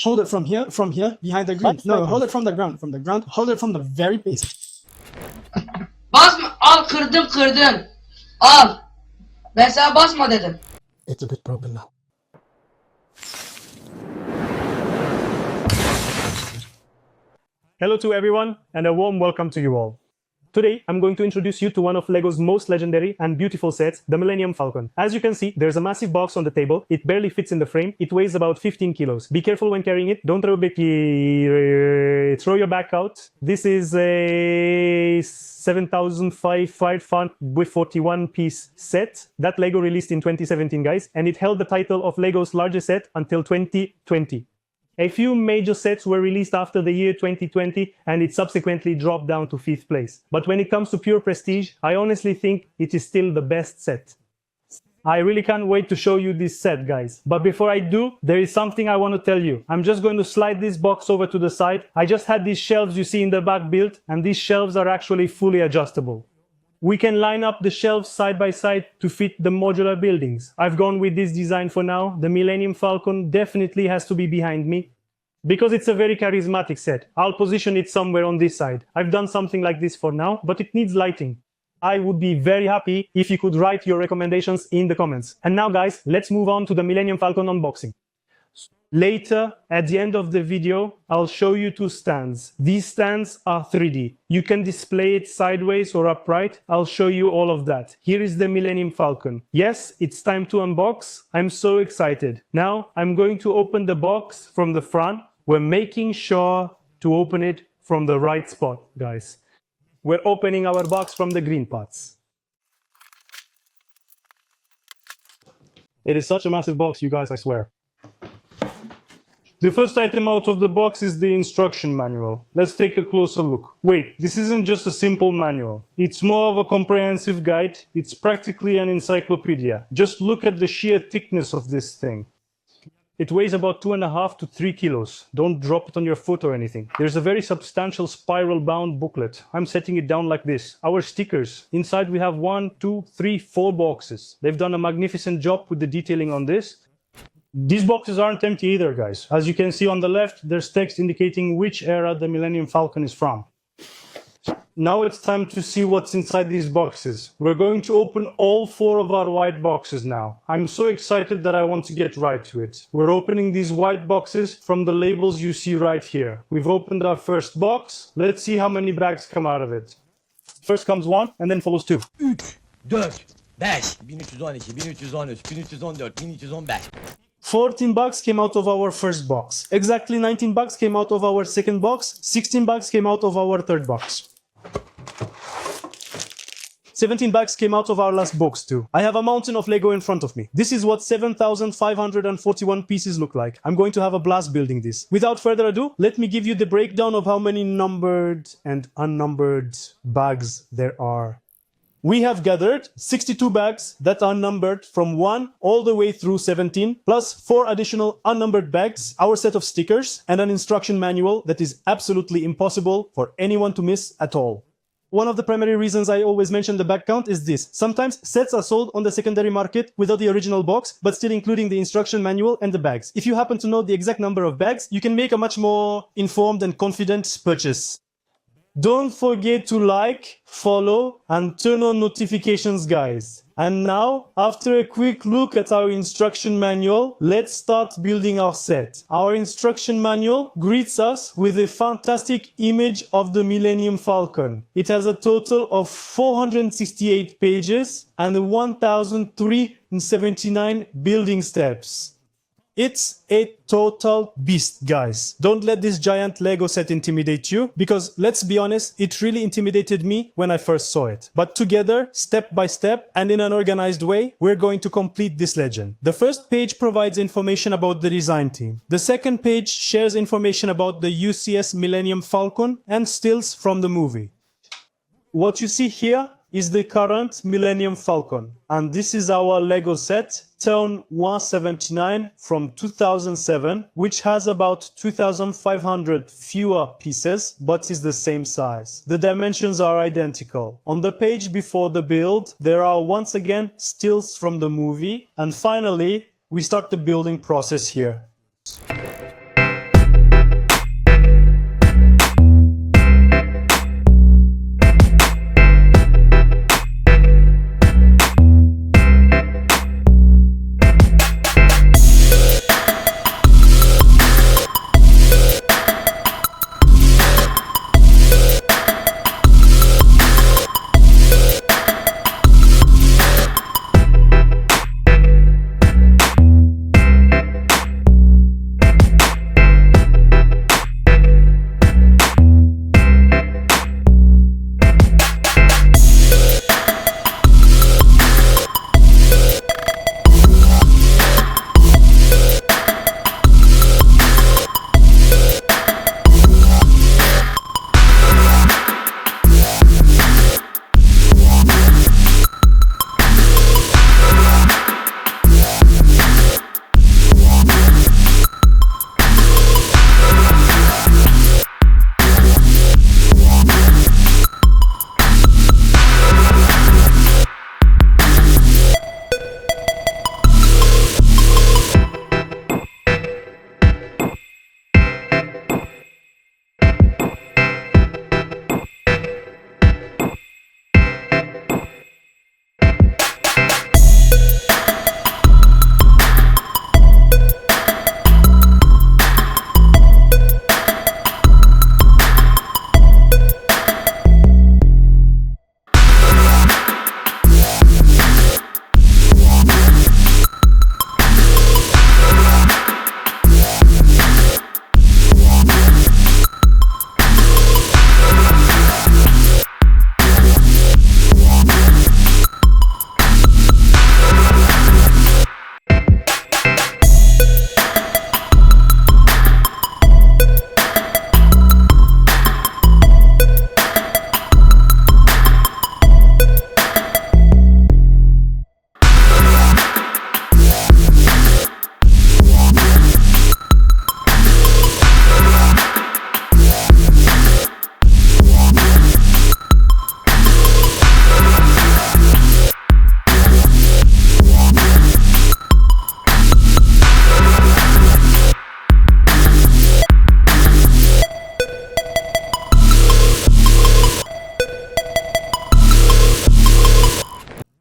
Hold it from here, behind the green. No, hold it from the ground, hold it from the very base. Basma, al kırdım. Al. Ben sana basma dedim. It's a bit broken now. Hello to everyone and a warm welcome to you all. Today, I'm going to introduce you to one of LEGO's most legendary and beautiful sets, the Millennium Falcon. As you can see, there's a massive box on the table. It barely fits in the frame. It weighs about 15 kilos. Be careful when carrying it. Don't throw your back out. This is a 7,500 font with 41 piece set that LEGO released in 2017, guys, and it held the title of LEGO's largest set until 2020. A few major sets were released after the year 2020 and it subsequently dropped down to 5th place. But when it comes to pure prestige, I honestly think it is still the best set. I really can't wait to show you this set, guys. But before I do, there is something I want to tell you. I'm just going to slide this box over to the side. I just had these shelves you see in the back built, and these shelves are actually fully adjustable. We can line up the shelves side by side to fit the modular buildings. I've gone with this design for now. The Millennium Falcon definitely has to be behind me because it's a very charismatic set. I'll position it somewhere on this side. I've done something like this for now, but it needs lighting. I would be very happy if you could write your recommendations in the comments. And now, guys, let's move on to the Millennium Falcon unboxing. Later, at the end of the video, I'll show you two stands. These stands are 3D. You can display it sideways or upright. I'll show you all of that. Here is the Millennium Falcon. Yes, it's time to unbox. I'm so excited. Now, I'm going to open the box from the front. We're making sure to open it from the right spot, guys. We're opening our box from the green parts. It is such a massive box, you guys, I swear. The first item out of the box is the instruction manual. Let's take a closer look. Wait, this isn't just a simple manual. It's more of a comprehensive guide. It's practically an encyclopedia. Just look at the sheer thickness of this thing. It weighs about 2.5 to 3 kilos. Don't drop it on your foot or anything. There's a very substantial spiral-bound booklet. I'm setting it down like this. Our stickers. Inside we have 1, 2, 3, 4 boxes. They've done a magnificent job with the detailing on this. These boxes aren't empty either, guys. As you can see on the left, there's text indicating which era the Millennium Falcon is from. Now it's time to see what's inside these boxes. We're going to open all 4 of our white boxes now. I'm so excited that I want to get right to it. We're opening these white boxes from the labels you see right here. We've opened our first box. Let's see how many bags come out of it. First comes 1 and then follows 2. 3, 4, 5, 1312, 1313, 1314, 1315. 14 bucks came out of our first box. Exactly 19 bucks came out of our second box. 16 bucks came out of our third box. 17 bucks came out of our last box too. I have a mountain of Lego in front of me. This is what 7,541 pieces look like. I'm going to have a blast building this. Without further ado, let me give you the breakdown of how many numbered and unnumbered bags there are. We have gathered 62 bags that are numbered from 1 all the way through 17, plus 4 additional unnumbered bags, our set of stickers, and an instruction manual that is absolutely impossible for anyone to miss at all. One of the primary reasons I always mention the bag count is this. Sometimes sets are sold on the secondary market without the original box, but still including the instruction manual and the bags. If you happen to know the exact number of bags, you can make a much more informed and confident purchase. Don't forget to like, follow, and turn on notifications, guys. And now, after a quick look at our instruction manual, let's start building our set. Our instruction manual greets us with a fantastic image of the Millennium Falcon. It has a total of 468 pages and 1,379 building steps. It's a total beast, guys. Don't let this giant Lego set intimidate you, because let's be honest, it really intimidated me when I first saw it. But together, step by step, and in an organized way, we're going to complete this legend. The first page provides information about the design team. The second page shares information about the UCS Millennium Falcon and stills from the movie. What you see here is the current Millennium Falcon, and this is our Lego set, Turn 179 from 2007, which has about 2,500 fewer pieces, but is the same size. The dimensions are identical. On the page before the build, there are once again stills from the movie, and finally, we start the building process here.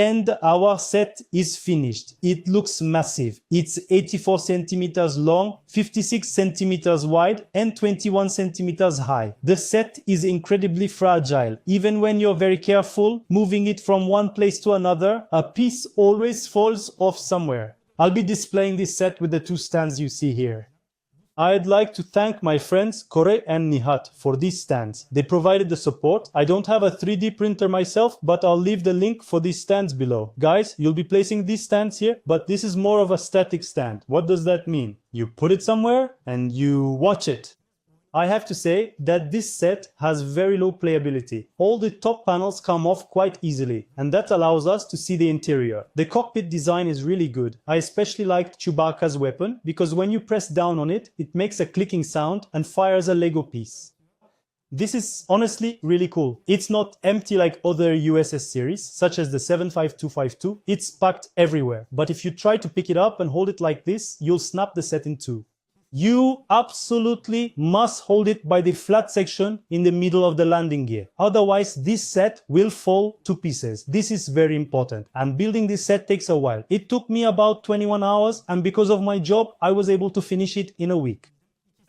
And our set is finished. It looks massive. It's 84 centimeters long, 56 centimeters wide, and 21 centimeters high. The set is incredibly fragile. Even when you're very careful moving it from one place to another, a piece always falls off somewhere. I'll be displaying this set with the two stands you see here. I'd like to thank my friends Kore and Nihat for these stands. They provided the support. I don't have a 3D printer myself, but I'll leave the link for these stands below. Guys, you'll be placing these stands here, but this is more of a static stand. What does that mean? You put it somewhere and you watch it. I have to say that this set has very low playability. All the top panels come off quite easily, and that allows us to see the interior. The cockpit design is really good. I especially liked Chewbacca's weapon because when you press down on it, it makes a clicking sound and fires a Lego piece. This is honestly really cool. It's not empty like other USS series, such as the 75252. It's packed everywhere. But if you try to pick it up and hold it like this, you'll snap the set in two. You absolutely must hold it by the flat section in the middle of the landing gear. Otherwise, this set will fall to pieces. This is very important. And building this set takes a while. It took me about 21 hours, and because of my job, I was able to finish it in a week.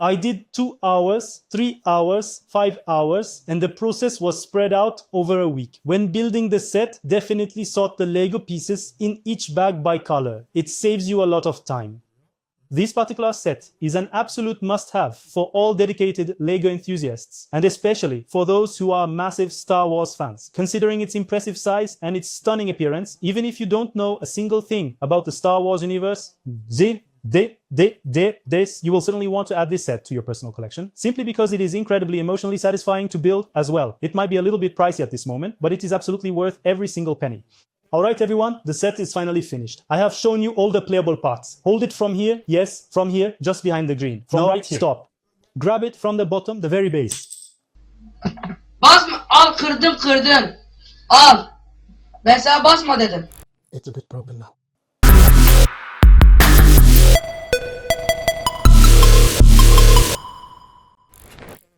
I did 2 hours, 3 hours, 5 hours, and the process was spread out over a week. When building the set, definitely sort the Lego pieces in each bag by color. It saves you a lot of time. This particular set is an absolute must-have for all dedicated LEGO enthusiasts, and especially for those who are massive Star Wars fans. Considering its impressive size and its stunning appearance, even if you don't know a single thing about the Star Wars universe, you will certainly want to add this set to your personal collection, simply because it is incredibly emotionally satisfying to build as well. It might be a little bit pricey at this moment, but it is absolutely worth every single penny. Alright everyone, the set is finally finished. I have shown you all the playable parts. Hold it from here, yes, from here, just behind the green. From right here. Stop. Grab it from the bottom, the very base. Basma, al kırdım. Al. Ben sana basma dedim. It's a bit broken now.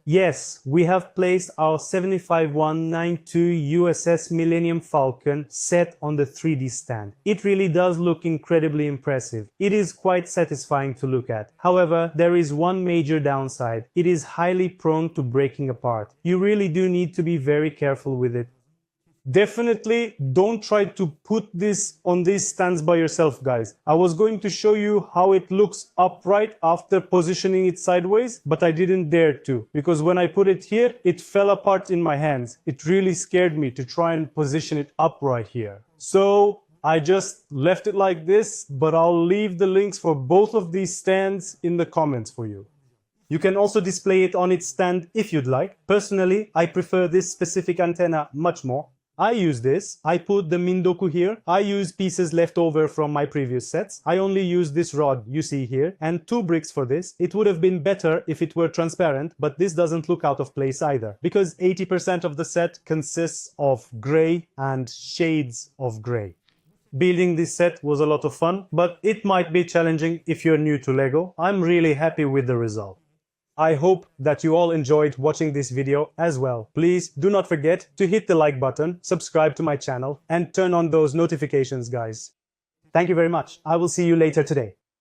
Yes, we have placed our 75192 USS Millennium Falcon set on the 3D stand. It really does look incredibly impressive. It is quite satisfying to look at. However, there is one major downside. It is highly prone to breaking apart. You really do need to be very careful with it. Definitely don't try to put this on these stands by yourself, guys. I was going to show you how it looks upright after positioning it sideways, but I didn't dare to, because when I put it here, it fell apart in my hands. It really scared me to try and position it upright here. So I just left it like this, but I'll leave the links for both of these stands in the comments for you. You can also display it on its stand if you'd like. Personally, I prefer this specific antenna much more. I use this. I put the Mindoku here. I use pieces left over from my previous sets. I only use this rod you see here and 2 bricks for this. It would have been better if it were transparent, but this doesn't look out of place either, because 80% of the set consists of gray and shades of gray. Building this set was a lot of fun, but it might be challenging if you're new to LEGO. I'm really happy with the result. I hope that you all enjoyed watching this video as well. Please do not forget to hit the like button, subscribe to my channel, and turn on those notifications, guys. Thank you very much. I will see you later today.